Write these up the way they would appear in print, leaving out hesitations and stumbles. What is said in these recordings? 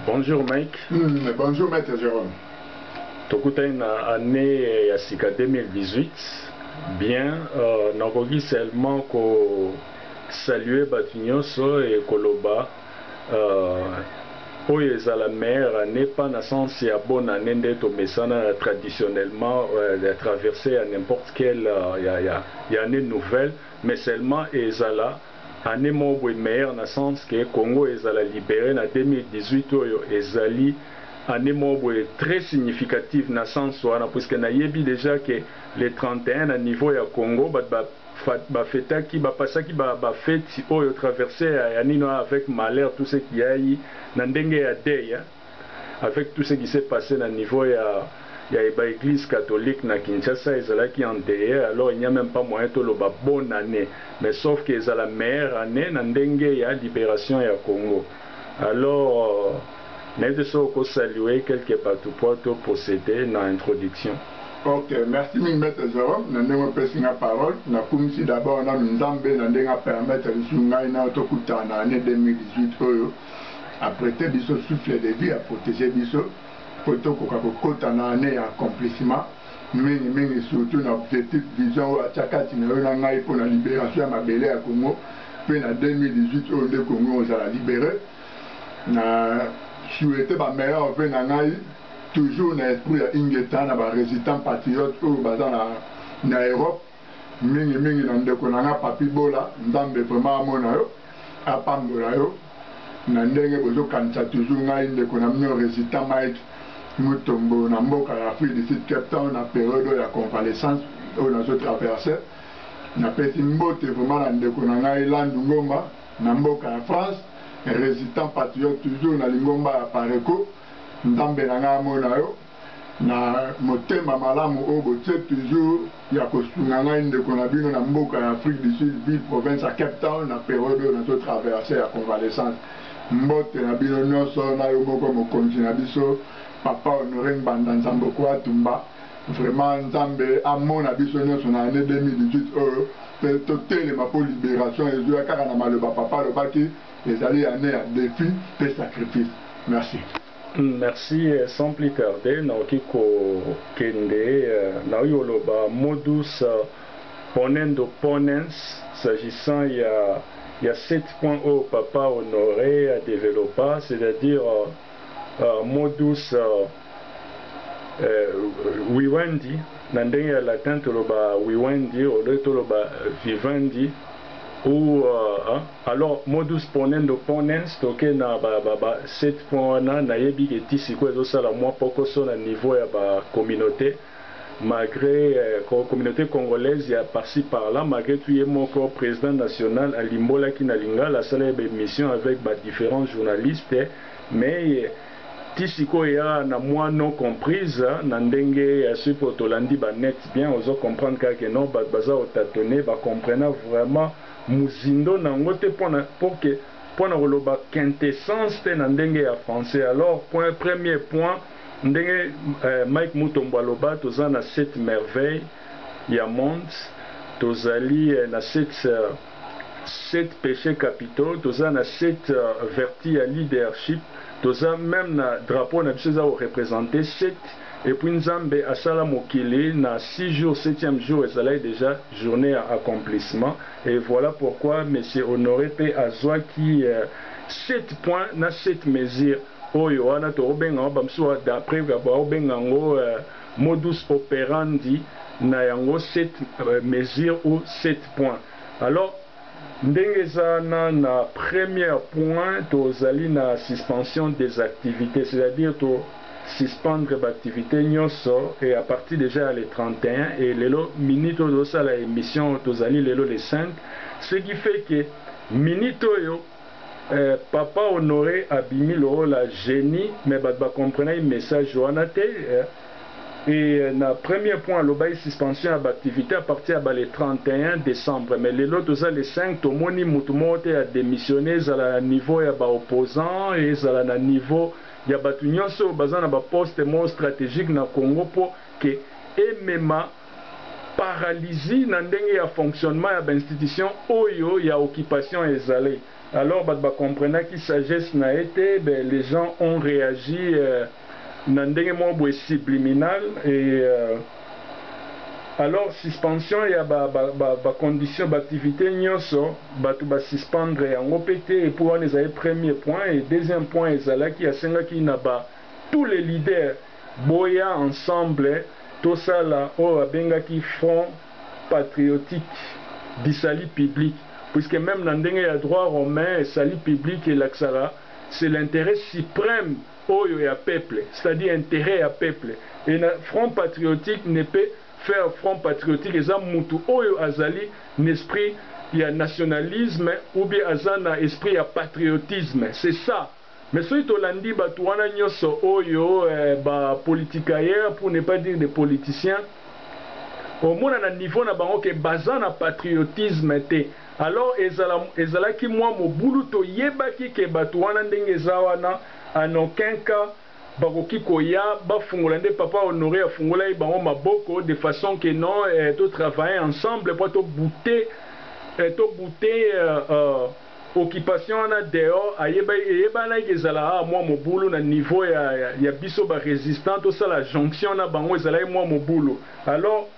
Bonjour Mike. Bonjour Maître Jérôme. Tokuta na année ya sika 2018. Bien, nakoki seulement ko saluer batunyoso et koloba oyo ezala meilleure année pas na sens ya bonne année nde tomesana traditionnellement traverser à n'importe quelle ya année nouvelle, mais seulement ezala année moko meilleure na sens que Congo ezala libéré na 2018 oyo ezali année moko très significative na sens wana puisque na yebi déjà que les 31 na niveau ya Congo bafetaki bapasaki bafeti oyo traversé ya nino avec malheur tout ce qui a eu na ndenge ya deuil avec tout ce qui s'est passé na niveau ya église catholique na Kinshasa ezalaki en deuil. Alors il n'y a même pas moyen de loba bonne année, mais sauf que c'est la meilleure année na ndenge ya libération ya Congo. Alors n'était soko saluer quelque part pour procéder dans l'introduction. Ok, merci Maître Jérôme. Nous avons pris la parole. Nous avons d'abord nous avons permettre à l'année 2018 à prêter biso souffle de vie, à protéger biso pour que l'année accomplissement. Nous surtout dans l'objectif vision à Tchakati pour la libération à Mabélé à Congo. Puis en 2018, le Congo on a libéré. Nous souhaité la meilleure vie toujours dans l'esprit de Ingetan, dans les résistants patriotes en Europe. Mingi dans le Konanga Papi Bola, dans le vraiment Monayo, à Pamborayo. Dans le Bozo Kansa, toujours dans le résistant Mike Mutombo, dans l'Afrique du Sud Cape Town, dans la période de la convalescence, où nous avons traversé. Dans le Mbote, vraiment dans le Konanga Ilan Ngomba, dans la France, les résistants patriotes, toujours dans le Ngomba à Pareko. Ndambe nanga monayo na motema malamu obote toujours ya kosunga ngai ndeko na bino na mboka ya Afrique du Sud ville province à Cape Town na période na traversé ya convalescence mbote na bino nyonso na yo moko mokonzi na biso papa Honoré Mbanda Nzambe kwa Tumba vraiment Nzambe amona biso nyonso na année 2018 oyo pe totelema po libération ezwa kaka na maloba papa lobaki ezali année ya défi pe sacrifice. Merci. Merci, sans plus tarder, Naokiko Kende, Naoyoloba, modus ponendo ponens, s'agissant, il y a 7 points au papa Honoré à développer, c'est-à-dire modus vivendi, nandenge ya latin toloba vivendi, au lieu toloba vivendi, ou alors modus ponendo ponens toke na 7 points na yebi ke tisiko ezosala mwa poko so na niveau ya ba communauté malgré communauté congolaise ya par-ci par-là malgré tout ye moko président national alimbola ki na lingala asala ba émission avec ba différents journalistes mais tisiko ya na mwa non comprise na ndenge ya supo tolandi ba net bien ozo comprendre ka non baza otatone ba comprendre vraiment muzindo na ngote pona koloba quintessence te na ndenge ya français. Alors premier point ndenge Mike Mutombo aloba toza na 7 merveilles ya monde tozali na 7 péchés capitaux toza na 7 vertus ya leadership toza même na drapeau na biso eza représenter 7 et puis Nzambe asala mokili na 6 jours 7e jour ezalai déjà journée à accomplissement et voilà pourquoi monsieur Honoré pe azwa qui 7 points na 7 mesures oyo wana to benga bamso d'après ba benga ngo modus operandi na yango 7 mesures ou 7 points. Alors ndenge zana na premier point tozali na suspension des activités, c'est-à-dire to suspendre l'activité nyonso et à partir déjà les 31 et lelo minute osa la émission tozali lelo les 5, ce qui fait que minute yo papa Honoré abimi lo la génie mais ba comprendre message wana te et na premier point l'obay suspension à l'activité à partir de le 31 décembre mais lelo toza les 5 tomoni mutu mote a démissionné à niveau ya ba opposant et à na niveau il y a batu nyonso baza na ba poste mo stratégique na Congo pour que MMA paralysie na ndenge ya fonctionnement ya ba institution oyo ya occupation ezalé alors bah comprenant qui sagesse n'a été, ben, les gens ont réagi dans subliminal et alors suspension il y a condition d'activité nyoso ba suspendre en pété et pour les premier point et deuxième point ezala qui a senga qui n'a pas tous les leaders boya ensemble tout ça là au abenga qui front patriotique du salut public puisque même dans le droit romain salut public et l'axara c'est l'intérêt suprême oyo ya peuple, c'est-à-dire intérêt à peuple. Et le front patriotique ne peut faire front patriotique et ça mutu oyo azali n'esprit il y a nationalisme ou bien azana esprit ya patriotisme, c'est ça. Mais si tu l'as dit batuana nyoso oyo ba politicaire pour ne pas dire des politiciens au moins à niveau na bango ke bazana patriotisme te. Alors ezala ki moi mobulu to yebaki ke batuana ndenge zawana en aucun cas bakoki koya bafungola nde papa honoré afungola bango maboko de façon que non to travailler ensemble pour to bouter occupation na dehors ayeba na ezala moi mobulu na niveau ya biso ba résistant to ça la jonction na bango ezala moi mobulu. Alors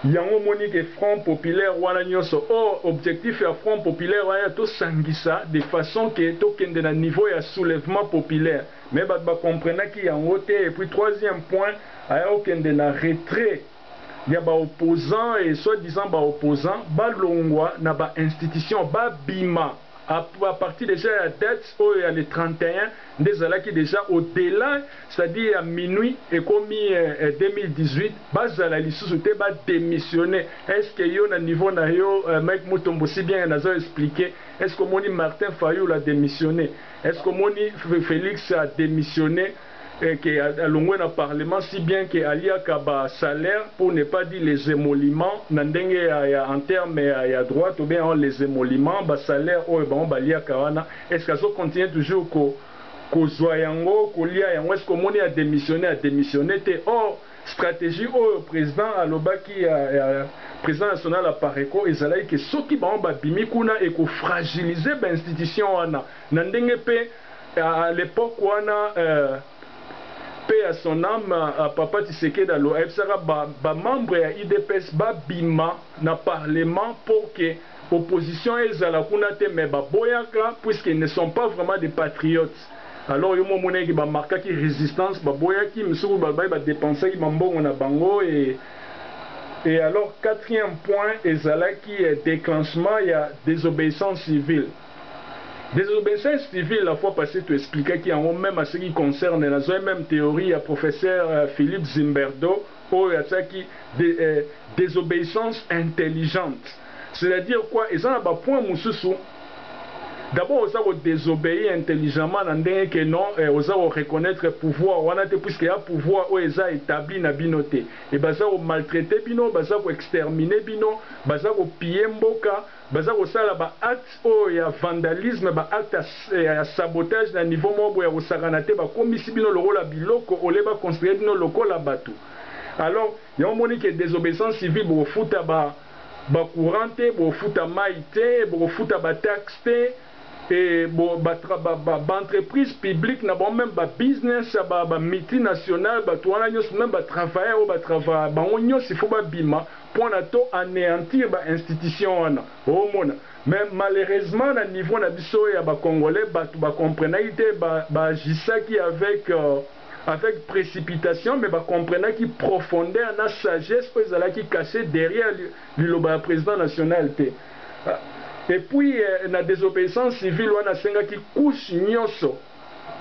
yango moni que Front Populaire wana nyoso objectif ya Front Populaire wana to sangisa de façon que to kende na niveau ya soulèvement populaire mais ba comprendre ki yango te. Et puis troisième point aya okende na retrait ya ba opposant et soi-disant ba opposant ba longwa na ba institution ba bima à partir déjà à date il y a le 31 des années qui déjà au-delà, c'est-à-dire à minuit et comme 2018 bazala lisusu te ba démissionner. Est-ce que yo na niveau na yo Mike Mutombo si bien nazo expliqué, est-ce que moni Martin Fayulu a démissionné, est-ce que moni Félix a démissionné que à l'ongwe na parlement si bien que alia kaba salaire pour ne pas dire les émoluments nandenge en termes à droite ou bien les émoluments ba salaire o ba balia kawana. Est-ce que ça continue toujours ko zoyango ko lia yango, est-ce que moni a démissionné te stratégie au président alobaki président national à Pareko ezalaki que soki ba bimi kuna et ko fragiliser ba institution wana nandenge pe à l'époque wana paix à son âme à Papa Tshisekedi à l'OFSR ba membre ya IDPS ba bima na parlement pour que opposition ezala kuna te mais ba boyaka puisqu'ils ne sont pas vraiment des patriotes. Alors yo mona ki ba marka ki résistance ba boyaki misuku ba dépenser ki mbongo na bango et alors quatrième point ezala qui est déclenchement il y a désobéissance civile. Désobéissance civile, la fois passée, tu expliquais qu'il y a même à ce qui concerne la même théorie à professeur Philippe Zimberdo, où il y a désobéissance intelligente. C'est-à-dire quoi? Ils ont un point moussou. D'abord, ils ont désobéir intelligemment, que non, ils ont reconnaître le pouvoir, puisqu'il y a un pouvoir où ils ont établi na binoté. Et ils ont maltraité bino, ils ont exterminé bino, ils ont pillé mboka. Baza kosala ba acte o ya vandalisme ba acte ya sabotage na niveau moko ya kosakana te ba komisi bino lokola biloko oleba construire bino lokola batu. Alors ya moni que désobéissance civile bo futa ba courant te bo futa mai te bo futa ba taxe te et bo ba entreprise publique na bon même ba business ba multinational ba to wana nyos même ba travailler o ba travailler ba onyo il faut ba bima pour na to anéantir ba institution wana o mona. Mais malheureusement na niveau na biso ya ba congolais ba comprendre ite ba agissa qui avec précipitation mais ba comprendre qui profondeur na sagesse pour ezala qui caché derrière le président national te. Et puis na désobéissance civile wana senga qui couche nyoso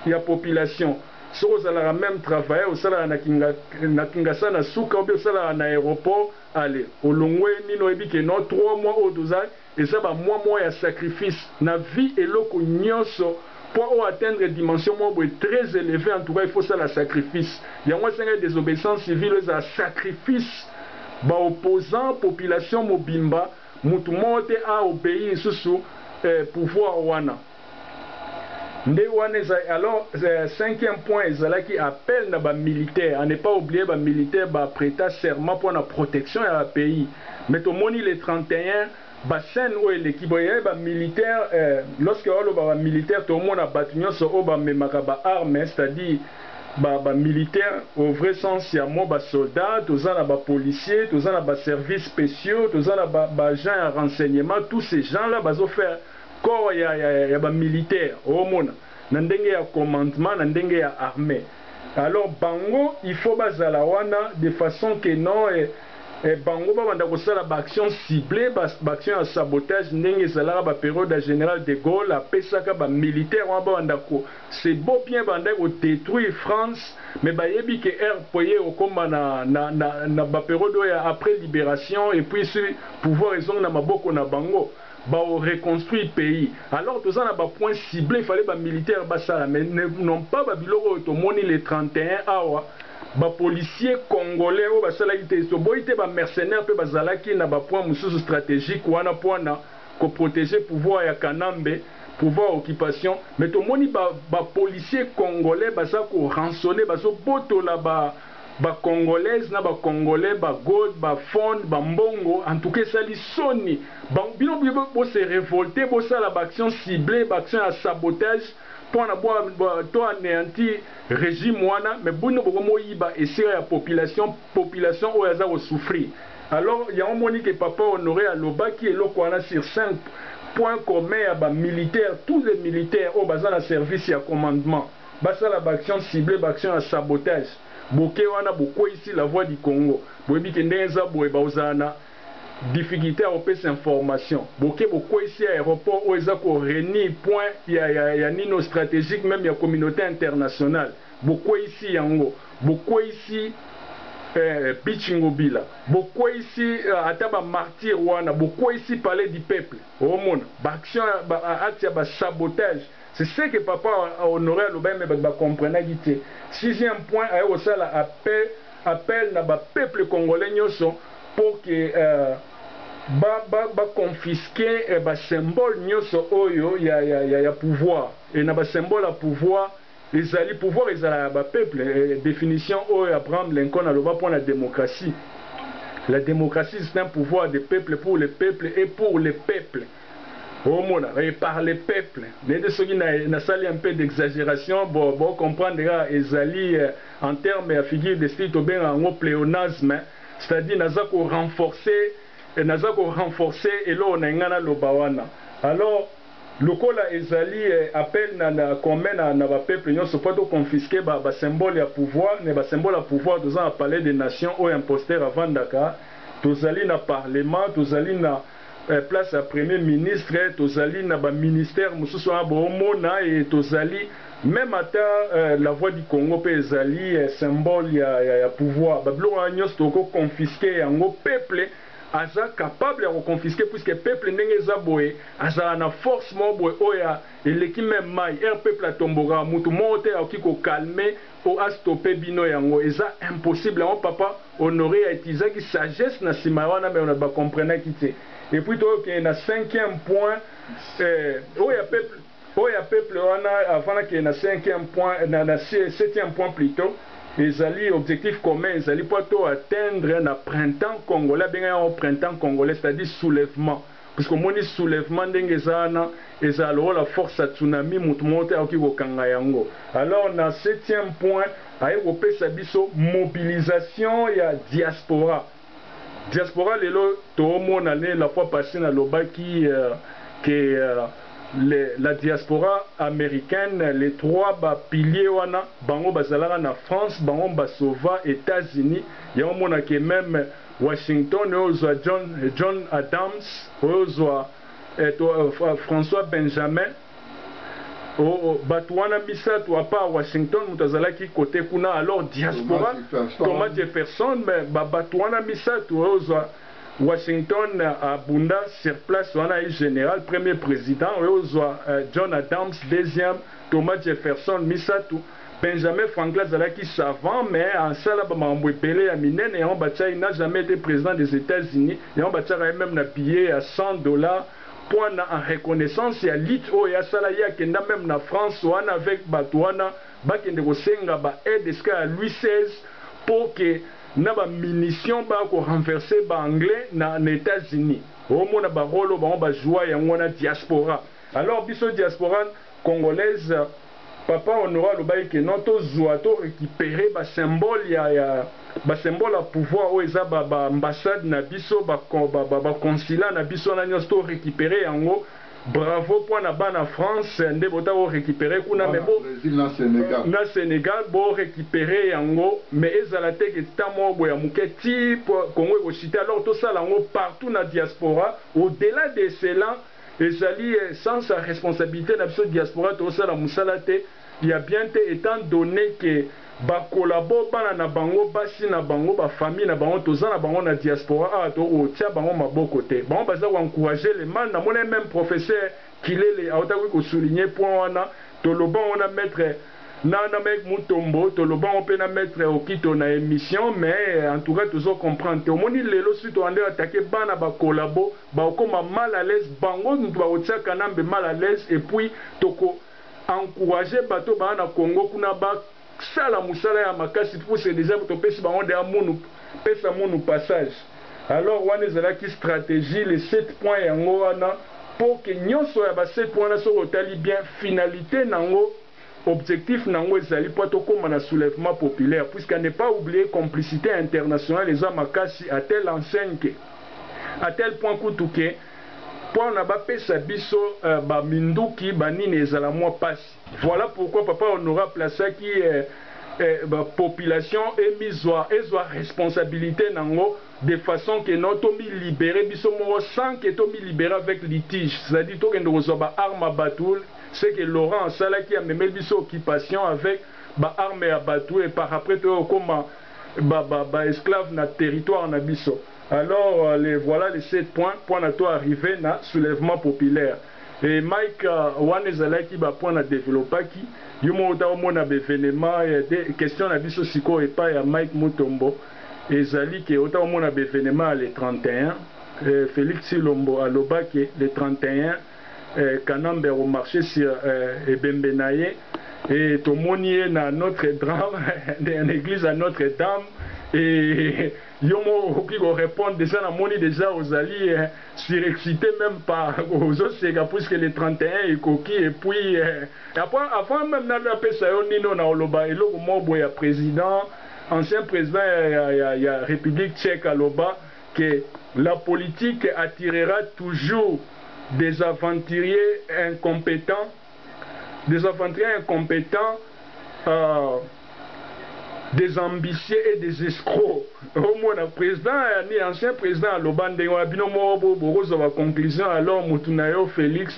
ya population so ozala même travailler osala na Kinshasa na suka ou osala na aéroport aller olongwe nino ebi que non 3 mois au 12 ans et ça ba mois ya sacrifice na vie eloko nyoso pour atteindre dimension très élevée. En tout cas il faut ça la sacrifice yango senga désobéissance civile za sacrifice ba opposant population mobimba mutu mote a obéir sous pouvoir wana. Alors, cinquième point, qui appelle na ba militaire, à ne pas oublier ba militaire ba prêter serment pour la protection à la pays. Mais au moni le 31, basen o l'équipe ba militaire lorsque on ba militaire tout le monde a battu nyonso o ba memaka ba armes, c'est-à-dire ba militaire au vrai sens ya mo ba soldats, tous na ba policiers, tous na ba services spéciaux, tous na ba agents à renseignement, tous ces gens là bazo faire corps ya ba militaire au monde na ndenge ya commandement na ndenge ya armée. Alors bango il faut bazala wana de façon que non bango banda kosala ba action ciblée, ba action ya sabotage ndenge ezalaka ba période ya général de Gaulle apesaka ba militaire wana banda ko c'est beau bien banda ko détruire France mais bayebi que RPA okoma na ba période ya après libération et puis sur pouvoir ezonga na maboko na bango ba reconstruire pays. Alors tout ça na ba point ciblé, il fallait ba militaire basala mais non pas ba biloko to moni les 31 awa ba policiers congolais o basala ite so boite ba mercenaires pe bazalaki na ba point mususu stratégique wana pona ko protéger pouvoir ya Kanambe, pouvoir occupation mais to moni ba policiers congolais basa ko rançonner baso botola ba congolaise na ba congolais ba god ba fond ba mbongo en tout cas ça li soni ba bino bo se révolter bo ça la action ciblée ba action à sabotage pour na to anéantir régime wana mais bino bo moyiba essayer la population o yaza ko souffrir. Alors il y a un moni que papa Honoré Aloba qui est lokwana sur 5 points communs à ba militaires, tous les militaires au bazar na service ya commandement ba ça la action ciblée ba action à sabotage. Boke wana boko ici la voix du Congo boyebi ke ndeza boye bauzana difficulté à opérer information boke boko ici aéroport o eza ko réunir point ya nino stratégique même ya communauté internationale boko ici yango boko ici Pichingobila boko ici ataba martyr wana boko ici palais du peuple au monde ba action ba acte ba sabotage. C'est ce que papa Honoré Aloba mais ba comprendre guité. Sixième point a aussi appel na ba peuple congolais nyoso pour que ba confisquer ba symbole nyoso oyo ya pouvoir et na ba symbole à pouvoir ezali pouvoir ezala ba peuple définition oyo Abraham Lincoln aloba pour la démocratie. La démocratie c'est un pouvoir des peuples pour les peuples et pour les peuples. Et par les peuples. Ceux qui n'a sali un peu d'exagération, bon comprendre ezali en termes de figure de style bien en pléonasme, c'est-à-dire n'a renforcer et là on a ngana lobawana. Alors le kola ezali appel na commun na ba peuple nyonso pas confisquer ba symbole ya pouvoir, ne ba symbole ya pouvoir dans un palais des nations ou imposteur avant Dakar, tozali na parlement, tozali na place à premier ministre, tozali na ba ministère mususu na bomona et tozali même ata la voix du Congo pe ezali symbole ya pouvoir ba bilo nyos toko confisquer yango peuple aza capable de confisquer puisque peuple ndenge za boye aza na force mo boye oya eleki même mai peuple atomboka mutu mote akiko calmer o a stopper bino yango eza impossible on papa Honoré a utilisé qui sagesse na sima wana mais on ba comprendre qui. Et puis toi qui est na 5e point oya peuple wana avant qu'il y ait na 5e point na 7e point plutôt ezali objectif commun ezali pour atteindre na printemps congolais bien un printemps congolais c'est-à-dire soulèvement parce que moni soulèvement ndenge zana ezalo la force à tsunami mutu monte aki kokanga yango. Alors na 7e point aye kopesa biso mobilisation ya diaspora lelo toomona la fois passée na lobaki que la diaspora américaine, les trois piliers wana bango bazalaka na France, bango basova États-Unis, ya mona que même Washington ozwa John Adams, ozwa François Benjamin, bato wana misato apa Washington mutazalaki côté kuna alors diaspora Thomas Jefferson mais bato wana misato ozwa Washington abunda sur place wana général premier président ozwa John Adams deuxième Thomas Jefferson misato Benjamin Franklin zalaki savant mais en sala ba mambo epele ya minene ya bacha il n'a jamais été président des États-Unis ya bacha même na billet à $100 pour en reconnaissance ya lit o ya sala ya kenda même na France wana avec batwana bakende ko senga ba aide esca à Louis XVI pour que na ba munitions ba ko renverser ba anglais na États-Unis au mona ba rôle ba jouer yango na diaspora. Alors biso diaspora congolaise papa honora lo bayi ke non to zoa to récupérer ba symbole ya ba symbole à pouvoir o eza ba ambassade na biso ba consulat na biso na nyos to récupérer yango. Bravo pour na bana France nde bota o récupérer kuna mais bo na Sénégal bo récupérer yango mais ezala te ke tamo bo ya muketi Congo ko cité alors tout ça lango partout na diaspora au-delà de cela ezali sans sa responsabilité na biso diaspora to ça la musala te il y a bien te étant donné que ba collabo bana na bango basi na bango ba famille na bango toza na bango na diaspora to otia bango maboko te bango baza ko encourager les mal na mona même professeur Kilele a otako ko souligner point wana to loba on a mettre na mec Mutombo to loba on peut na mettre okito na émission mais en tout cas toujours comprendre te omoni lelo suite on a attaquer bana ba collabo ba okoma mal à l'aise bango ntu ba otia kanambe mal à l'aise et puis toko encourager bato bana Congo kuna ba sala musala ya makasi pour c'est déjà pour pesi bango de amunu pesa munu passage alors wana zala ki stratégie les 7 points yango wana pour que nyonso ya ba 7 points na so otali bien finalité nango objectif nango ezali po to koma na soulèvement populaire puisque ne pas oublier complicité internationale les makasi à telle enseigne que à tel point kutuke pour na ba pesa biso ba minduki banini ezala moi passe. Voilà pourquoi papa honora plaça qui population est mise à responsabilité nango de façon que notre mi libérer biso mo sans que to mi libérer avec litige c'est-à-dire to que nous ba arme à batoul c'est que Laurent Sala qui a même biso occupation avec ba arme à batoul et par après to comme ba esclave na territoire na biso. Alors voilà les 7 points pour na to arriver na soulèvement populaire. Et Mike Wanezala qui va prendre à développer qui yumo ta mona événement des questions na biso siko et pas ya Mike Mutombo et Zali qui ota mona événement le 31 Félix Silombo à Lobake le 31 Kanambe au marché sur Ebembenaye et tomoni na Notre-Dame dans l'église à Notre-Dame et yomo qui répond déjà na moni déjà aux alliés surexcité même par aux autres puisque les 31 et coquille et puis après avant même na pesa yo nino na oloba eloko mobo ya président ancien président ya République tchèque aloba que la politique attirera toujours des aventuriers incompétents des ambitieux et des escrocs. Au moins, le président, ni ancien président, le bandé, on a bien la conclusion. Alors, Moutunayo, Félix,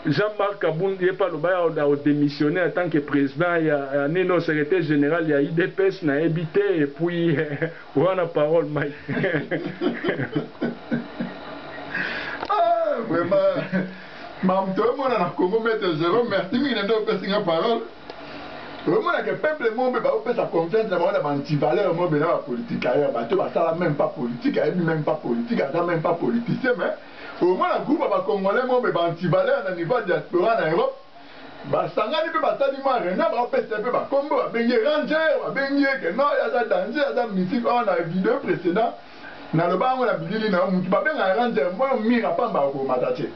Jean-Marc Aboun, il n'est pas le bail à démissionner en tant que président. Il y a un secrétaire général, il y a IDPS, il y a habité, et puis, on a la parole, Mike. Ah, vraiment. Mam, tout le monde a Congo, maître Jérôme, merci, mais il y a une parole. Vraiment, le peuple monde va faire sa confiance dans la anti-valeur, moi, la politique, ça même pas politique, même pas politique, ça même pas politicien, mais au moins, le groupe va congolais, moi, anti-valeur, au niveau diaspora en Europe, ça n'a pas de temps, rien, va faire un peu, combo, va baigner ranger, va baigner, que non, il y a danger, il y a musique, on a une vidéo précédente. Na le bas on a vidéo na mutu ba ben ranger moi mira pamba ko matache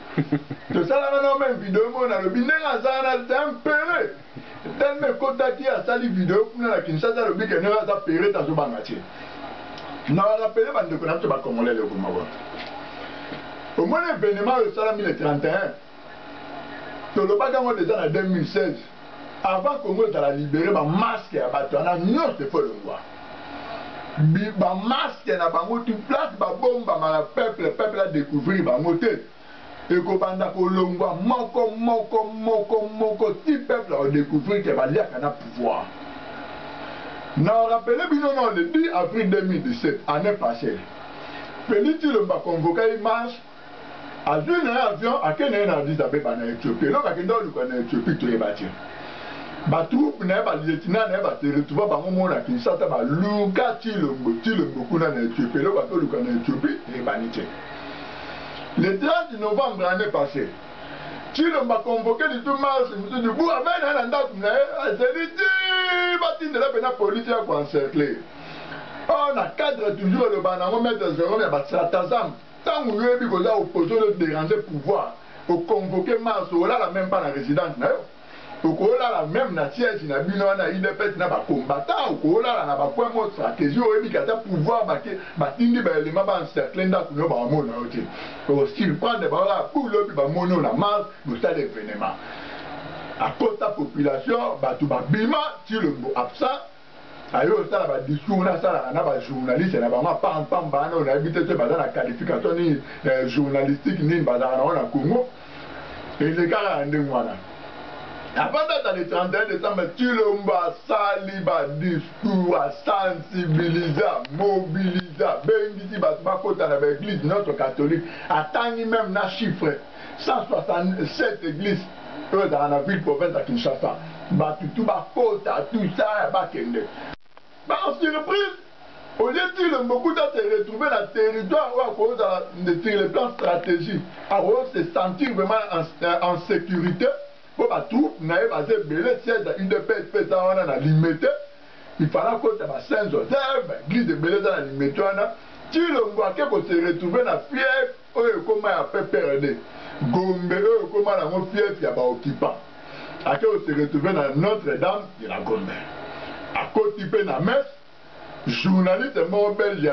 to sala na même vidéo mo na le binenga zana tempéré tel me kota ki a sali vidéo kuna la Kinshasa le bi ke na za péré ta zo bangache na rappelé bande ko na to ba congolais le ko mawa au moins l'événement le sala 1031 to le baga mo déjà en 2016 avant Congo ta la libérer ba masque ya bato na non c'est faut le voir ba masque na bango tu place ba bomba ma peuple a découvrir bango te et ko banda ko longwa moko ti peuple a découvrir que ba liaka na pouvoir na rappelé bino non le 10 avril 2017 année passée Félix Tshilombo convoqué une marche à un avion à Kenya na Addis Abeba na Éthiopie donc à Kenya na Éthiopie to ebati ba troupe na ba lieutenant na ba se retrouver ba momo na Kinshasa ba luka Tshilombo kuna na Éthiopie lo ba to luka na Éthiopie et banité le 30 novembre l'année passée Tshilombo a convoqué le tout marche monsieur du bout avec na ndako na c'est dit batinde la pena police a encercler On a cadre toujours le banano mettre zéro mais batratazam. Tant que vous avez que là opposé le déranger pouvoir, au convoquer Mars, on l'a même pas la résidence. Au la même na siège na bino na IDP na ba combattant au la na ba point mot stratégie au bi kata pouvoir ba tindi ba élément ba encercler nda kuno ba mo na oti au style prendre ba la pour le ba mono na Mars pour ça l'événement à cause la population ba tout ba bima ti le mot absent ayo ça ba discours na ça na ba journaliste na ba ma pam ba na habité te ba dans la qualification ni journalistique ni ba na Congo et les gars en demande. Avant d'être le 31 décembre, Chilomba saliba discours à sensibiliser, mobiliser, bénéficier de l'église, notre catholique, atteignez même la chiffre 167 églises dans la ville province de Kinshasa. Tout ça, en surprise, au lieu de beaucoup de se retrouver dans le territoire où à cause de le plan stratégique, à se sentir vraiment en sécurité. Pour la troupe, il fallait que ça Saint-Joseph, l'église de Bélé dans la limite. Si le Mbouaké se retrouver dans la fièvre, comment il a fait perdre Gombe, comment il a fait fièvre, il y a occupant. À qui on se retrouver dans Notre-Dame, il y a Gombe. À côté de la messe, journaliste mort belge, il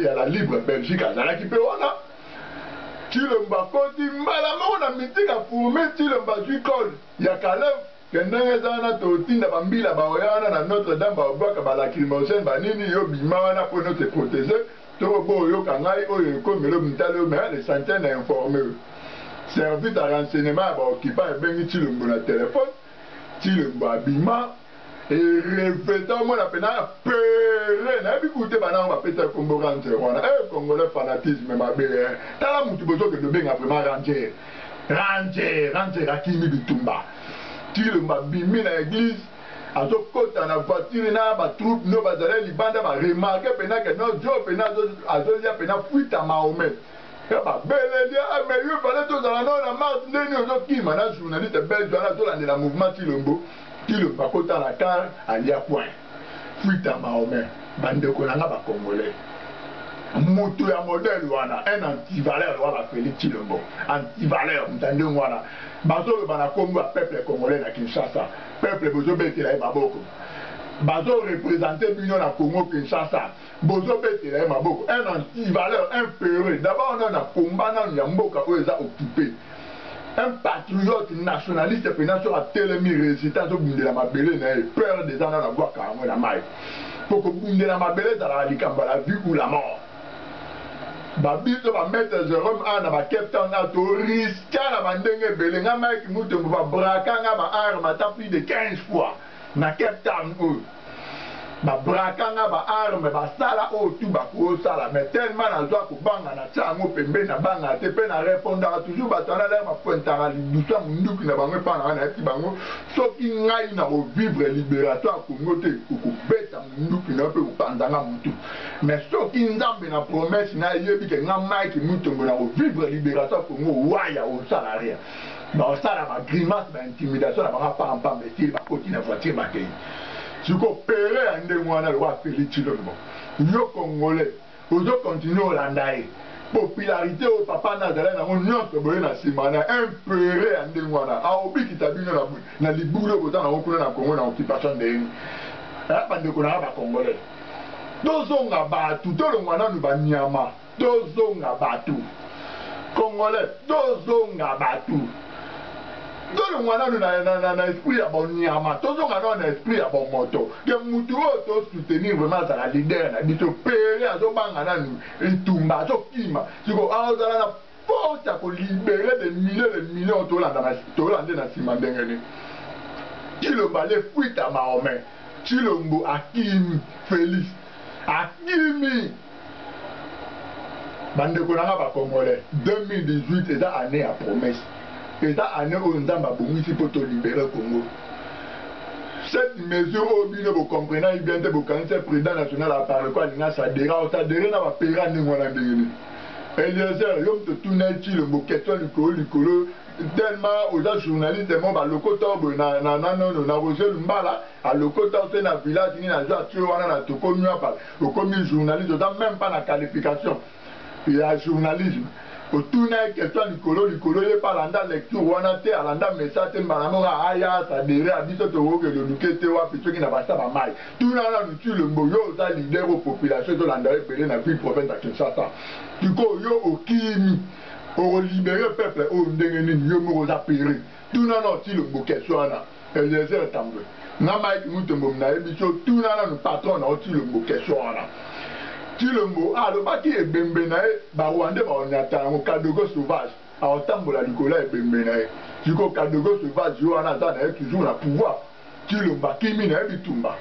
y a la libre Belgique, à la qui peut voilà. Chilomba koti malama na mitika fume Chilomba jikol ya Caleb kendenge zana totinda bambila baoyana na Notre-Dame baobaka balacrimogène banini yo bimana pour nous se protéger to bo yo kangai oyo komelo mtalo mais les centaines informés service de renseignement ba occupant bengi Chilomba na téléphone Chilomba bima et répétant mon appel péré na bikoute bana on va péter Congo ranger wana congolais fanatisme ma bé tala mutu bozo que de benga vraiment ranger akimi bitumba Chilomba bimi na église azo kota na voiture na ba troupe no bazale libanda ba remarquer pena que no jo pena azo ya pena fuita Mahomet ba bele dia mais yo fallait tout dans la mars neni ozo kima na journaliste belge na to la mouvement Chilombo Chilomba kota la car alia point fuite à Mahomet bande konanga ba congolais moto ya modèle wana un antivaleur wana Félix Chilombo antivaleur mtande wana bazo le bana Congo peuple congolais na Kinshasa peuple bozo betela maboko bazo représenter bino na Congo Kinshasa bozo betela maboko un antivaleur inférieur d'abord on a combat na nyamboka oza occupé un patriote nationaliste financier a tellement résistant au bout de la mabélé n'a peur des gens dans la voie carrément la maille pour que bout de la mabélé dans la licamba la vie ou la mort babi to ba mettre Jérôme ana ba Captain a to risque na bandenge belé nga Mike muto ba braka nga ba arme ta plus de 15 fois na Captain ba braka nga ba arme ba sala o tu ba ko sala mais tellement na zo ko banga na tsango pembe na banga te pe na répondre toujours ba tona la ma pointara libuta munduki na bango pa na ti bango soki ngai na o vivre libératoire Congo te ko beta munduki na pe ko pandanga mutu mais soki nzambe na promesse na yebi ke nga Mike mutombo na o vivre libératoire Congo waya o salaria ba sala ba grimace ba intimidation na ba pam mais ba continue voiture ba kei si vous opérez en démoignant le roi Félix Chilombo, vous Congolais, vous continuez au Landaï. Popularité au papa Nazareth, on y a un simana, impéré en démoignant. A obi qui t'abîme na liboule au temps, on a Congo dans l'occupation de l'Inde. La bande de Congolais. Dozon a battu, tout le monde nous va Nyama. Dozon a battu. Congolais, dozon a battu. Tout le monde a un esprit à bon nyama, tout le monde a un esprit à bon moto. Que Moutou auto soutenir vraiment la leader, a dit au père, à son bangana, il tombe, à son kima. Si vous avez la force à libérer des millions de Hollandais dans Simandengene. Chilomba les fuites à Mahomet. Chilombo Akimi Félix. Akimi. Bande Konanga ba Congolais. 2018 est la année à promesse. Et ça, année où nous avons ici pour libérer le Congo. Cette mesure, vous comprenez bien que vous connaissez le président national à parler quoi, ça dérange, ça dérange, ça va payer à nous. Eliezer, l'homme de tout n'est-il, le question du colo, tellement aux journalistes mo ba lokota bo na Roger Lumbala à lokota c'est na village ni na joa tu wana na to komi apa au commis journaliste dans même pas la qualification il y a journalisme autour na question likolo ye palanda lecture wana te alanda message mbanamo aya ça derrière abiso to wo ke le lukete wa picho ki na basa ba mai tout na tu le mboyo za leader aux populations de l'anda epele na ville province à Kinshasa tiko yo okimi au libérer le peuple au ndengeni yo mo za pere tout na ti le mbokeso ana Eliezer Tambwe na Mike Mutombo na ebiso tout na no patron na ti le mbokeso ana Tilombo, le baki est bembenae, Barwande, on attend un Kadogo sauvage, à Otambo la Nicolas est bembenae. Du coup, Kadogo sauvage, Johanna a toujours le pouvoir. Tilomba, Kimina, Bitumba.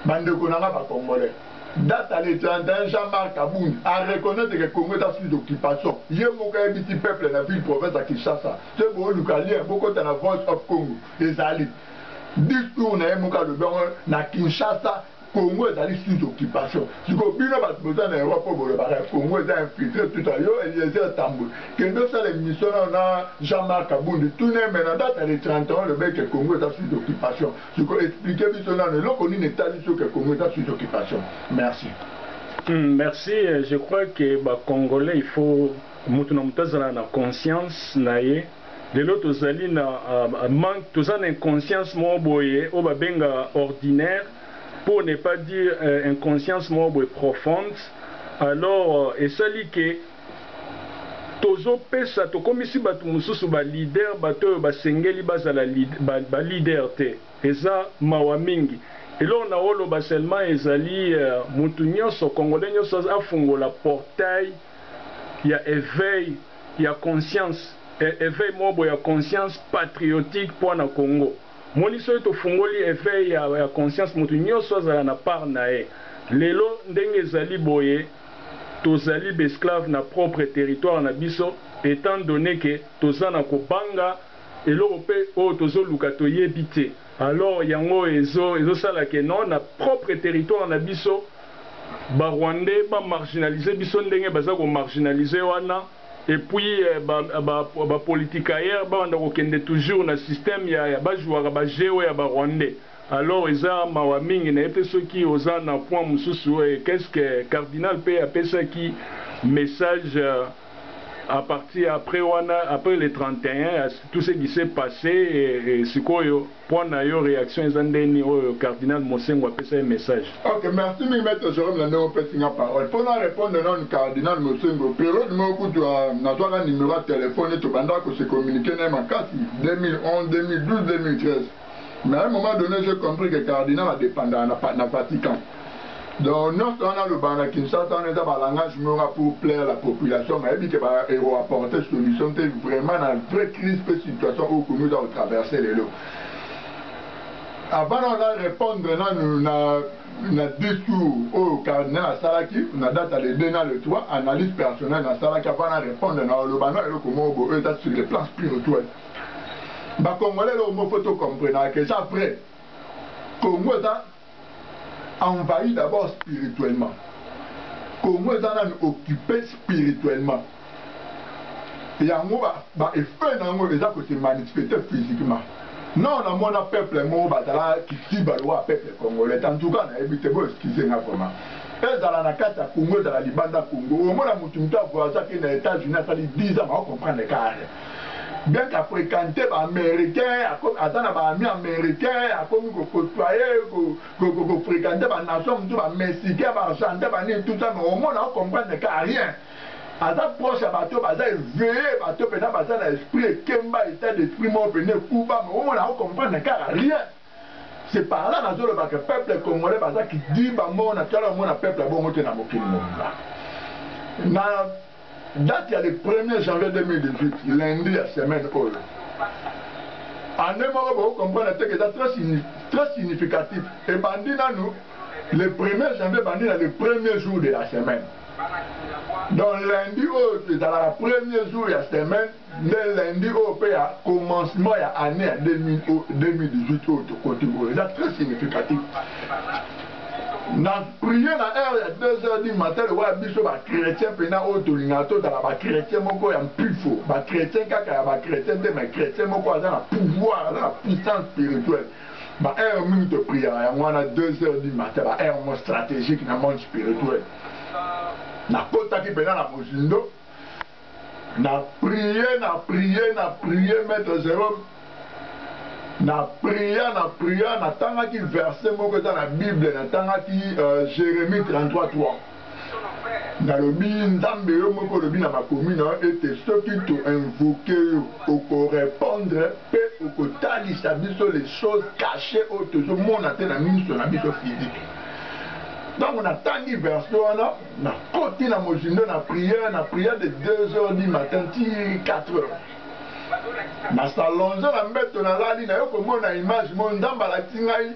Bande Konanga, pas congolais. Date à l'étranger, Jean-Marc Aboun a reconnaître que le Congo est sous occupation. Il y a un petit peuple dans la ville province à Kinshasa. C'est pour le Calien, beaucoup dans la Voice of Congo, les alliés. Discours n'a pas le bon na Kinshasa. Congo est allé sous occupation. Si vous avez besoin d'un Europe pour le Congo est infiltré tout à l'heure, Eliezer Tambwe. Que nous sommes l'émission, on a Jean-Marc Aboun, tout le monde maintenant, date à les 30 ans, le mec que Congo est sous occupation. Si vous expliquez, on est établi sur que Congo est sous occupation. Merci. Merci. Je crois que les Congolais, il faut la conscience. De l'autre, tous ont une conscience ordinaire. Pour ne pas dire une conscience profonde, alors, et ça dit que tozo pesa to comme si batu mususu ba leader bato ba sengeli bazala ba leader te eza mawa mingi et là on a olo ba seulement ezali mutu nyonso congolais nyonso afungola portail ya éveil ya conscience éveil mobo ya conscience patriotique pour na Congo. Moni soyo to fungoli éveil ya conscience mutu nyonso azala na part na ye lelo ndenge ezali boye tozali besclave na propre territoire na biso étant donné que tozana kobanga eloko pe o tozoluka toyebi te alors yango ezosala ke non na propre territoire na biso ba Rwandais ba marginaliser biso ndenge baza ko marginaliser wana et puis ba politique ailleurs ba wanda kokende toujours na système ya ba joueur ba géo ya ba Rwandais. Alors eza mawa mingi na ete soki oza na point mususu qu'est-ce que cardinal peut appeler ça qui message à partir après les 31 tout ce qui s'est passé et sikoyo point na yo réaction ezandeni o cardinal Mosengo appelle ça un message. OK, merci mi maître Jérôme la non petit parole. Pour nous répondre non cardinal Mosengo période moko tu na toi numéro de téléphone to banda ko se communiquer na makasi 2011 2012 2013. Mais à un moment donné, j'ai compris que le cardinal a dépendant na Vatican. Donc, nous, on a le Bana Kinshasa, on est dans le langage pour plaire à la population, mais il faut apporter solution, vraiment dans une vraie crise, une situation où nous avons traversé les lots. Avant de répondre, nous avons discours au cardinal Salaki, nous avons date le 3, analyse personnelle à Salaki, avant de répondre, nous avons le Bana et le Congo sur le plan spirituel. Les Congolais, il faut comprendre que ça, après, le Congo a envahi d'abord spirituellement. Le Congo a occupé spirituellement. Et il y a un effet qui se manifeste physiquement. Non, on a un peuple qui dit que le peuple congolais. En tout cas, on a évité de excuser comment. Et dans la carte à Congo, dans la Libanda Congo, au moins, on a voisin qui est dans les États-Unis, ça fait 10 ans, on comprend les carrés. Bien qu'à fréquenter les Américains, à les Américains, à côtoyer, à fréquenter les nations, les Mexicains, à chanter, tout ça, mais au moins on comprend que rien. À ta proche, à bateau, à veiller, bateau, à l'esprit, Kemba, état d'esprit, mon venez, Cuba, mais au moins on comprend que rien. C'est par là que le peuple congolais qui dit que le peuple est bon, on est date, il y a le 1er janvier 2018, lundi à semaine. En un moment, vous comprenez que c'est très significatif. Et bandit, nous, le 1er janvier, bandit, le premier jour de la semaine. Donc lundi, c'est dans le premier jour de la semaine, le lundi, il y a commencement de l'année 2018 au côté. C'est très significatif. Na prier na heure ya 2h du matin le wa biso ba chrétien pena o to lingato dans ba chrétien moko ya mpifo ba chrétien kaka ya ba chrétien de mais chrétien moko aza na pouvoir aza na puissance spirituelle ba heure minute de prière ya wana 2h du matin ba heure mo stratégique na monde spirituel na kota ki pena na mozindo na prier maître Jérôme na prière na tangaki verset moko dans la Bible na tangaki Jérémie 33:3 na lobi nzambe yo moko lobi na makomi na ete soki to invoquer yo oko répondre pe oko talisa biso les choses cachées au tozo mona te na miso na biso physique. Donc on a tangi verset wana na koti na mozindo na prière de 2h du matin ti 4h. Na salonzo na mbeto na lali na yo komona image mo ndamba la tingai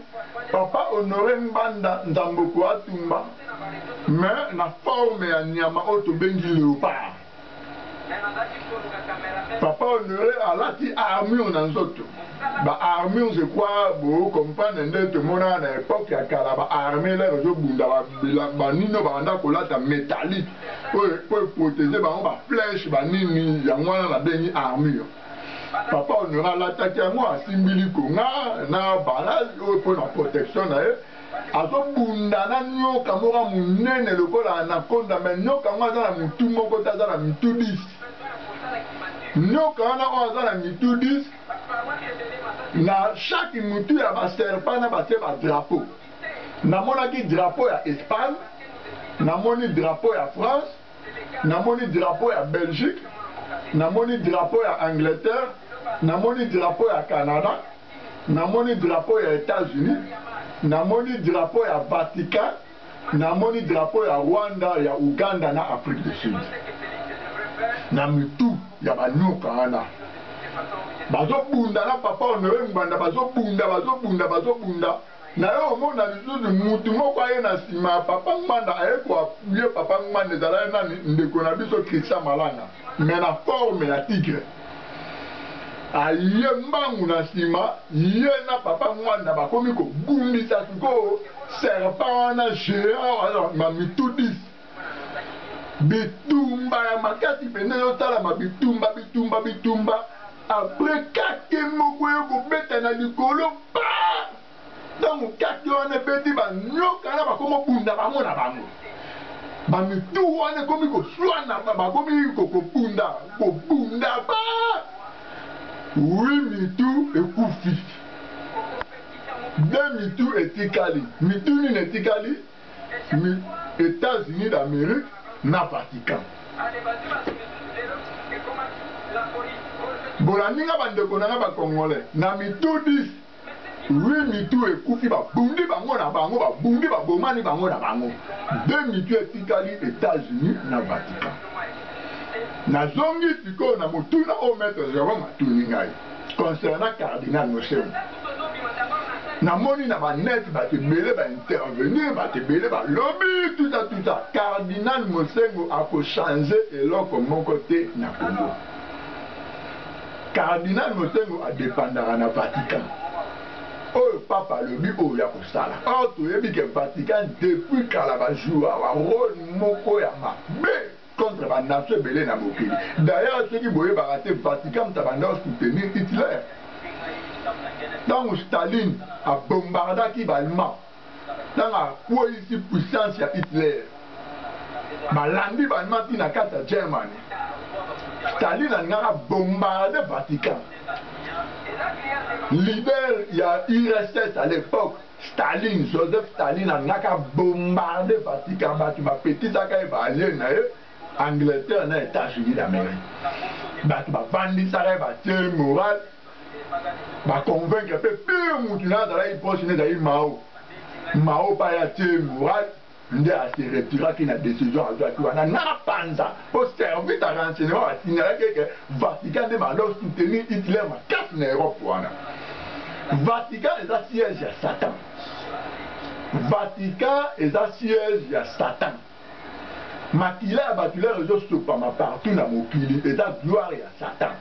papa Honoré Mbanda Ndamboko atumba mais na forme ya nyama oto bengi léopard. Papa Honoré alati armure na nzoto ba armure je crois bo comprendre ndete mona na époque ya kala ba armure la zo bunda ba nino ba anda kolata métallique pour protéger ba flèche ba nini ya mwana na bengi armure. Papa Honoré l'attaque à moi, Simbiliko, na balade pour la protection. Azobunda na nyoka mora munene lokola anaconda mais nyoka mwa za na mutu moko ta za na mutu 10. Nyoka wana oza na mutu 10. Na chaque mutu ya ba serpent na ba te ba drapeau. Na monaki drapeau ya Espagne, na moni drapeau ya France, na moni drapeau ya Belgique, na moni drapeau ya Angleterre, na moni drapeau ya Canada, na moni drapeau ya États-Unis, na moni drapeau ya Vatican, na moni drapeau ya Rwanda, ya Uganda na Afrique du Sud. Na mitu ya banyoka wana. Bazobunda na Papa Honoré Mbanda bazobunda. Na yo mona lisusu mutu moko aye na sima Papa Mbanda aye ko appuyer Papa Mbanda ezala nani ndeko na biso Christian Malanga mais na forme ya tigre. Aye mbangu na sima ye na Papa Mbanda bakomi ko bumbisa siko serpent na géant ma mitu 10 bitumba ya makati pende yo tala ma bitumba après kake moko yo ko beta na likolo pa. Donc kake wana beti ba nyoka na bakomo bunda bango na bango. Ba mitu wana komi ko swana bakomi ko bunda ba. Oui mitu ekufi. De mitu etikali. Mitu ni etikali. États-Unis d'Amérique na Vatican. Bolaninga bandeko na ba Congolais na mitu 10. Oui mitu ekufi ba bundi bango na bango ba bundi ba bomani bango na bango. De mitu etikali États-Unis na Vatican. Na zongi siko na mutuna o maître Jérôme atuni ngai concernant cardinal Mosengo. Na moni na ba net ba te belé ba intervenir ba te belé ba lobby tout ça cardinal Mosengo a ko changer eloko moko te na Congo. Cardinal Mosengo a dépendara na Vatican. Oh papa lobby o ya ko sala. Oh to yebi ke Vatican depuis kala ba joua wa rôle moko ya mabe contre la nation belé na mokili. D'ailleurs ceux qui voyaient barater Vatican tabanda soutenir Hitler. Donc Staline a bombardé qui Allemand. Dans la quoi ici puissance ya Hitler. Malandi Allemand qui na kata Germany. Staline a bombardé Vatican. Leader il y a URSS à l'époque. Staline, Joseph Staline a bombardé Vatican. Tu m'as petit ça quand il va aller Angleterre na États-Unis d'Amérique. Tu vas vendre ça va tirer moral. Va convaincre que peu moutina dans la prochaine d'ailleurs Mao pas ya tirer moral. Ndé a se retirer qui na décision à droite wana na panza pour servir ta renseignement à signaler que Vatican demande soutenir Hitler ma casse na Europe wana. Vatican est à siège à Satan. Vatican est à siège à Satan. Makila batula réseau stopama partout na mokili eza gloire ya Satan.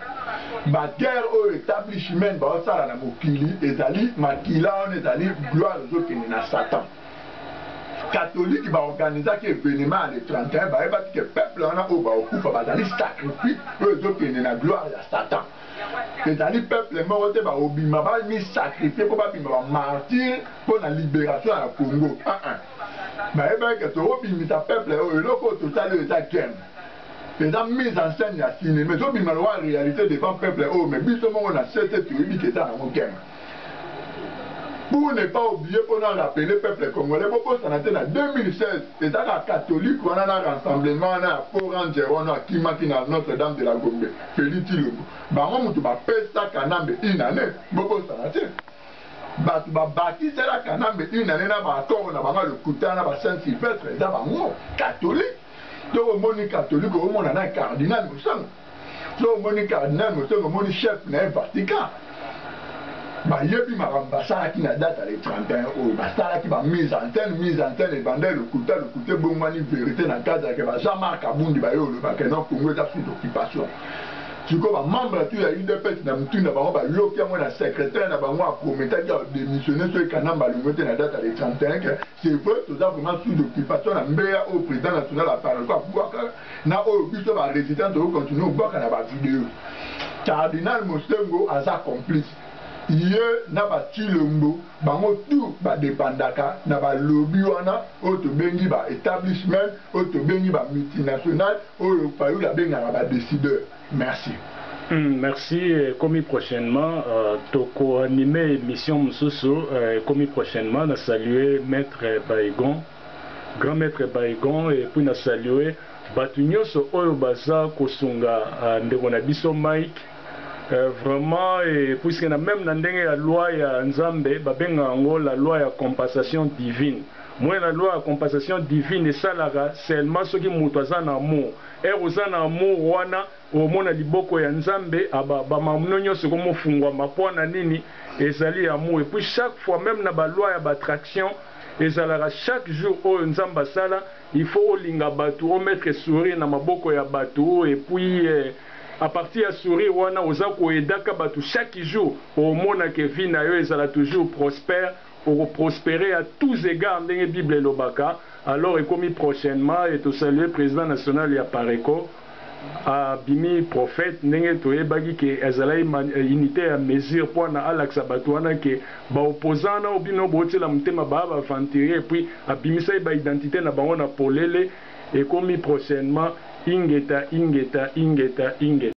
Ba guerre au établissement ba sala na mokili ezali makila on ezali gloire réseau kene na Satan. catholique va organiser que événement le 31 ba eba que peuple on a au ba okufa ba dali sacrifice pour ezokende na gloire ya Satan. Et dans le peuple mort te ba obima ba mi sacrifier pour ba bima ba martyr pour la libération à Congo. Ba eba que to obimisa peuple o eloko total eta kem. Et dans mise en scène ya cinéma, mais obima la réalité devant peuple o mais biso on a cette théorie qui est dans mon kem. Pour ne pas oublier, pour nous rappeler le peuple congolais, pourquoi ça a été en 2016, c'est dans la catholique, on a un rassemblement, on a Foranger, on a Kimakina, Notre-Dame de la Gombe, Félix Lobo. Bah, on a fait ça quand même une année, pourquoi ça a été. Bah, tu vas bâtir la canambe une année, on a encore le couteau, on a Saint-Sylvestre, c'est un catholique. Donc, on est catholique, on a un cardinal, nous sommes. Donc, on est cardinal, nous sommes, on est chef de Vatican. Bah, il y a eu ma ambassade qui n'a date à les 31 euros. Bah, ça qui va mise en scène, et bandait le couteau, bon, moi, une vérité dans le cadre que Jean-Marc Kaboundi, bah, le Bakénon, Congo, est sous occupation. Tu vois, membre, tu as eu des fêtes, dans le bah, l'eau qui a mon secrétaire, n'a pas moi, prometté de démissionner sur le canal, bah, le moté n'a date à les 31, c'est vrai, tout ça vraiment sous occupation, la meilleure au président national à parler, quoi, pour n'a aucun va résident, de continuer au bois, qu'on a pas vidéo. Cardinal Mostengo a sa complice. Hier, n'a pas Chilombo, bango tout ba dépendaka, n'a pas lobby wana, auto bengi ba établissement, auto bengi ba multinational, auto payu la benga ba décideur. Merci. Merci. Commis prochainement, toko animé émission Moussoussou, commis prochainement, na saluer Maître Baïgon, grand Maître Baïgon, et puis na saluer Batunyoso Oyo Baza Kosunga, ndekona biso Mike. Vraiment, puisque même dans la loi ya Nzambe, la loi ya compensation divine. Moi, la loi ya compensation divine, et ça, seulement ceux qui sont en amour. Et aux en amour, wana, au mona liboko ya Nzambe, mamnonyo se comme fungwa mapona nini, et zali amour. Et puis chaque fois, même dans la loi ya attraction, et chaque jour, au Nzamba sala, il faut linga batu, au mettre sourire dans maboko ya batu, et puis. À partir de sourire, wana ozako edaka batu chaque jour au monde que vie na yo ezala toujours prospère, ou prospérer à tous égards dans la Bible et l'obaka. Alors et comme prochainement et tout saluer président national ya Pareko a bimi prophète nenge to ebagi ke ezala unité à mesure pour na alaksa batu wana ke ba opposant na obino botela mutema ba aventurer et puis a bimisa ba identité na bango na polele et comme prochainement ingeta